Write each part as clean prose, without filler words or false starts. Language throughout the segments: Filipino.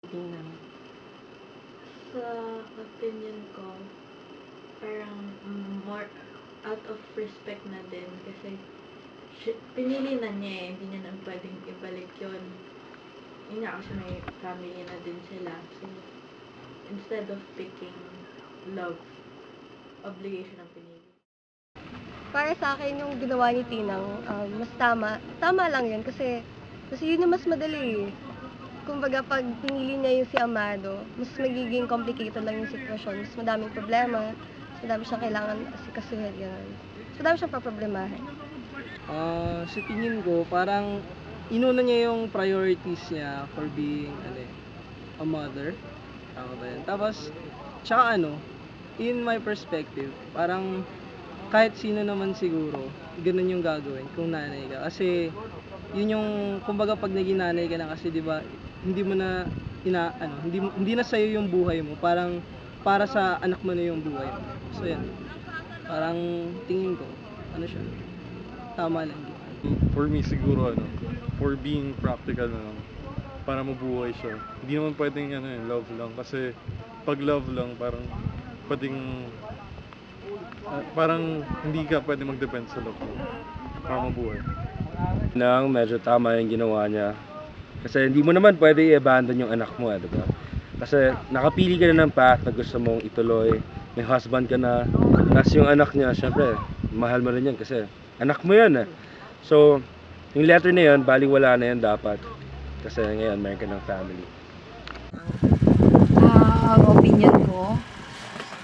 Tinang. Sa opinion ko, parang more out of respect na din kasi pinili na niya eh, hindi niya na pwedeng ibalik yun. Yun nga kasi may family na din sila. So, instead of picking love, obligation ang pinili. Para sa akin yung ginawa ni Tinang, mas tama. Tama lang yun kasi yun yung mas madali eh. Kumbaga pag pinili niya yung si Amado, mas magiging complicated lang yung sitwasyon. Mas madaming problema, mas madami siyang kailangan asikasuhin, gano'n. Mas madami siyang paproblemahin. Sa tingin ko, parang inuna niya yung priorities niya for being a mother. Tama ba yun? Tapos, tsaka in my perspective, parang kahit sino naman siguro, ganun yung gagawin kung nanay ka. Kasi, yun yung, kumbaga pag naging nanay ka na kasi, di ba, hindi mo na, hindi na sa'yo yung buhay mo. Parang, para sa anak mo na yung buhay mo. So, yan. Parang, tingin ko, siya, tama lang. For me siguro for being practical na lang, para mabuhay siya. Hindi naman pwedeng love lang kasi pag love lang parang pwedeng parang hindi ka pwedeng mag-depend sa love mo para mabuhay. Nang medyo tama yung ginawa niya. Kasi hindi mo naman pwede i-abandon yung anak mo, di ba? Kasi nakapili ka na ng path na gusto mong ituloy. May husband ka na. Tapos yung anak niya, syempre, mahal mo rin yan kasi anak mo yan eh. So, yung letter na yun, baliwala na yan dapat. Kasi ngayon, meron ka ng family. Ang opinion ko,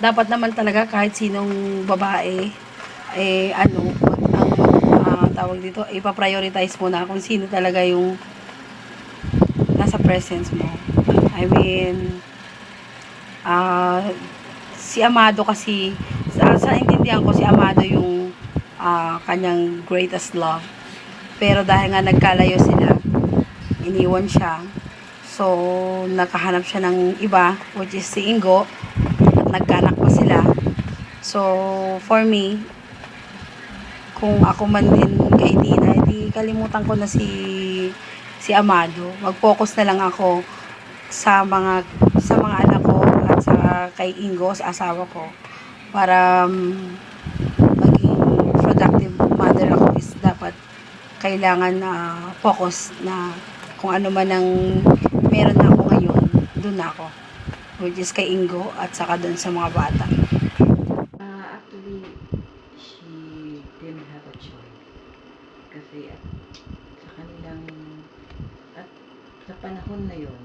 dapat naman talaga kahit sinong babae, tawag dito, ipa-prioritize mo na kung sino talaga yung nasa presence mo. I mean, si Amado kasi, sa intindihan ko, si Amado yung kanyang greatest love. Pero dahil nga nagkalayo sila, iniwan siya. So, nakahanap siya ng iba, which is si Ingo, at nagkanak pa sila. So, for me, kung ako man din kay Tina, hindi kalimutan ko na si Amado. Mag-focus na lang ako sa mga anak ko at sa kay Ingo, sa asawa ko, para maging productive mother ako. Is dapat kailangan na focus na kung ano man ang meron na ako ngayon, dun na ako, which is kay Ingo at saka dun sa mga bata. Actually, she didn't have a choice. Kasi sa kanilang, at sa panahon na yon,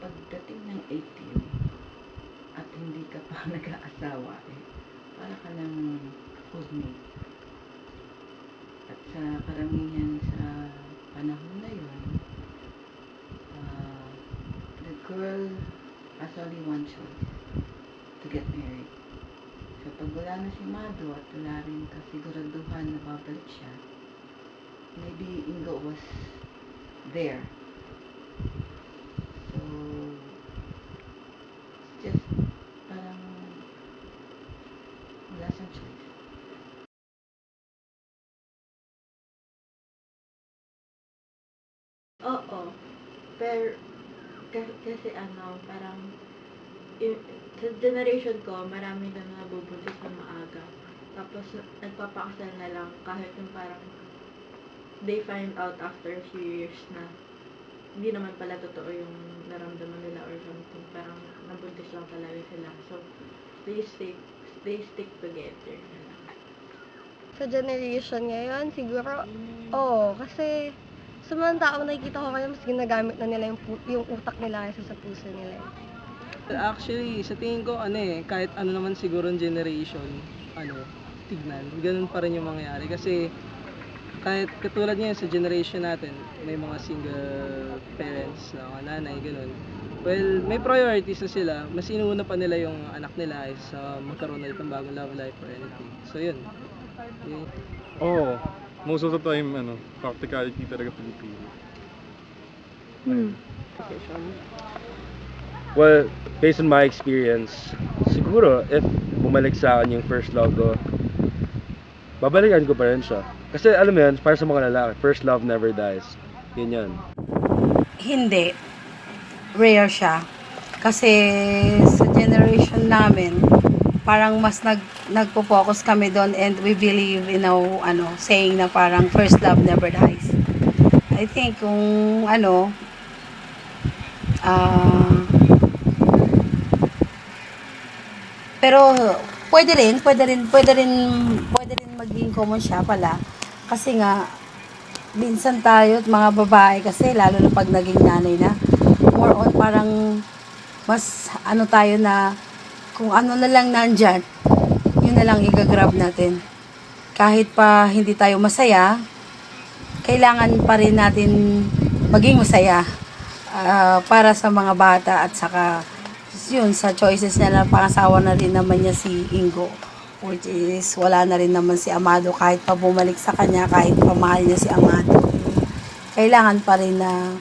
pagdating ng 18 at hindi ka pa nag-aasawa, para ka ng foodmate. At sa karamihan sa panahon na yon, the girl has only one choice, to get married. So, pag wala na si Mado at wala rin kasiguraduhan na babalik siya, maybe Ingo was there. So, it's just parang wala siyang choice. Oo. Pero, kasi parang, sa generation ko, marami na nabubuntis na maaga. Tapos, nagpapakasal na lang kahit yung parang, they find out after a few years na hindi naman pala totoo yung naramdaman nila or something. Parang, nabuntis lang talaga sila. So, they stick together na lang. Sa generation ngayon, siguro, kasi sa mga taong nakikita ko ngayon, mas ginagamit na nila yung utak nila kaysa sa puso nila. Actually, sa tingin ko, kahit naman siguro yung generation, tignan, ganun pa rin yung mangyayari. Kasi, kahit katulad ngayon sa generation natin, may mga single parents na mga nanay, ganun. Well, may priorities na sila. Mas inuuna pa nila yung anak nila sa magkaroon ulit ng bagong love life or anything. So, yun. Most of the time practicality talaga pinipili. Well, based on my experience, siguro, if bumalik sa akin yung first love ko, babalikan ko pa rin siya. Kasi alam mo yun, para sa mga lalaki, first love never dies. Yun yun. Hindi. rare siya. Kasi sa generation namin, parang mas nagpo-focus kami doon, and we believe in saying na parang first love never dies. I think kung ah pero pwede rin maging common siya pala. Kasi nga, minsan tayo, mga babae kasi, lalo na pag naging nanay na, more on parang, mas tayo na, kung ano na lang nandyan, yun na lang i-grab natin. Kahit pa hindi tayo masaya, kailangan pa rin natin maging masaya para sa mga bata, at saka yun, sa choices niya na pangasawa na rin naman niya si Ingo, which is wala na rin naman si Amado. Kahit pa bumalik sa kanya, kahit pa mahal niya si Amado, kailangan pa rin na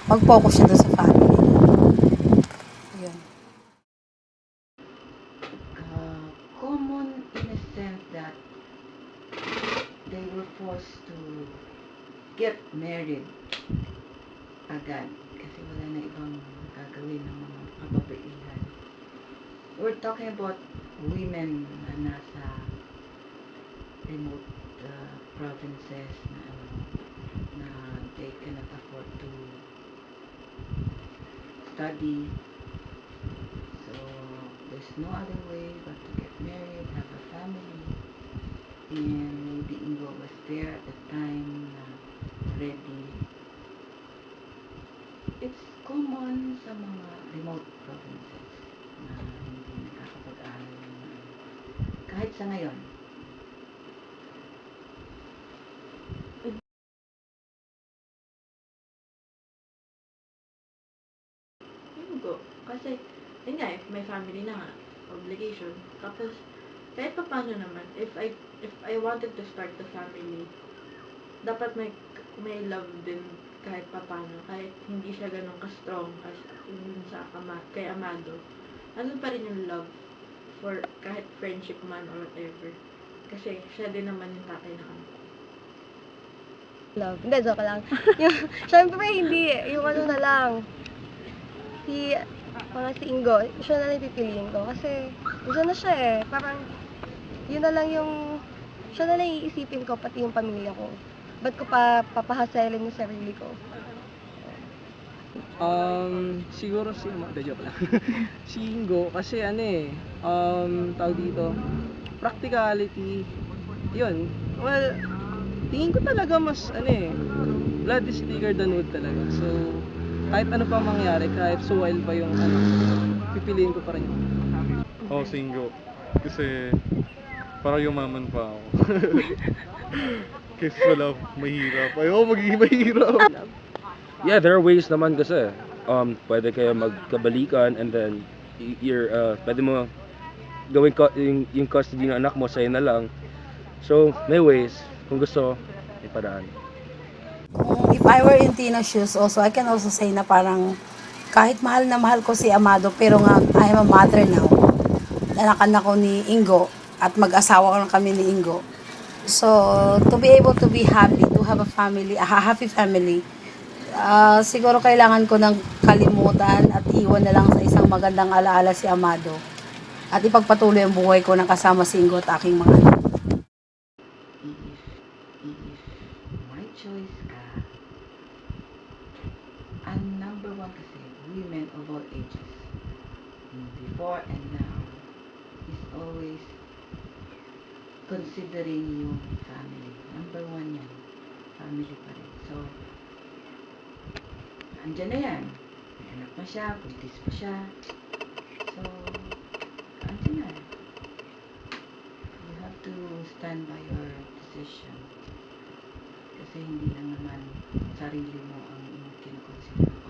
mag-focus siya doon sa family. Yun. Common in a sense that they were forced to get married agad kasi wala na ibang gagawin ng mga kababaihan. We're talking about women na nasa remote provinces na they cannot afford to study. So there's no other way but to get married, have a family. And maybe Ingo was there at the time na ready. It's common sa mga remote provinces na hindi nakakapag-aral ng kahit sa ngayon. Ingo, kasi yun nga, if may family na nga, obligation. Tapos kahit pa paano naman, if I wanted to start the family, dapat may love din kahit pa paano, kahit hindi siya ganun ka-strong as yung sa kay Amado. Ano pa rin yung love for kahit friendship man or whatever. Kasi siya din naman yung tatay na kami. Love. Hindi, joke lang. Yung, syempre, hindi. Yung na lang. Si Ingo, siya na lang pipiliin ko. Kasi, dyan na siya eh. Parang, yun na lang yung, siya na lang iisipin ko, pati yung pamilya ko. Ba't ko papahaselin yung sarili ko? Siguro joke lang. Si Ingo, kasi tawag dito, practicality, yun. Well, tingin ko talaga mas, blood is thicker than wood talaga. So, kahit ano pa mangyari, kahit suwail pa yung pipiliin ko pa rin. Single. Kasi parang yumaman pa ako. Kasi sa love, mahirap. Ayoko magiging mahirap. Yeah, there are ways naman kasi. Pwede kayo magkabalikan, and then pwede mo gawin yung custody ng anak mo sa'yo na lang. So, may ways. Kung gusto, may paraan. If I were in Tina's shoes also, I can also say na parang kahit mahal na mahal ko si Amado, pero nga I am a mother now. Anak-anak ko ni Ingo at mag-asawa ko lang kami ni Ingo. So, to be able to be happy, to have a family, a happy family, siguro kailangan ko ng kalimutan at iwan na lang sa isang magandang alaala si Amado. At ipagpatuloy ang buhay ko ng kasama si Ingo at aking mga anak. If my choice ka, ang number one kasi, women of all ages, before and now, is always considering yung family. Number one yan, family pa rin. So, andyan na yan. May anak na siya, buntis pa siya. So, andyan na. You have to stand by your decision. Kasi hindi lang naman sarili mo ang kinukonsider.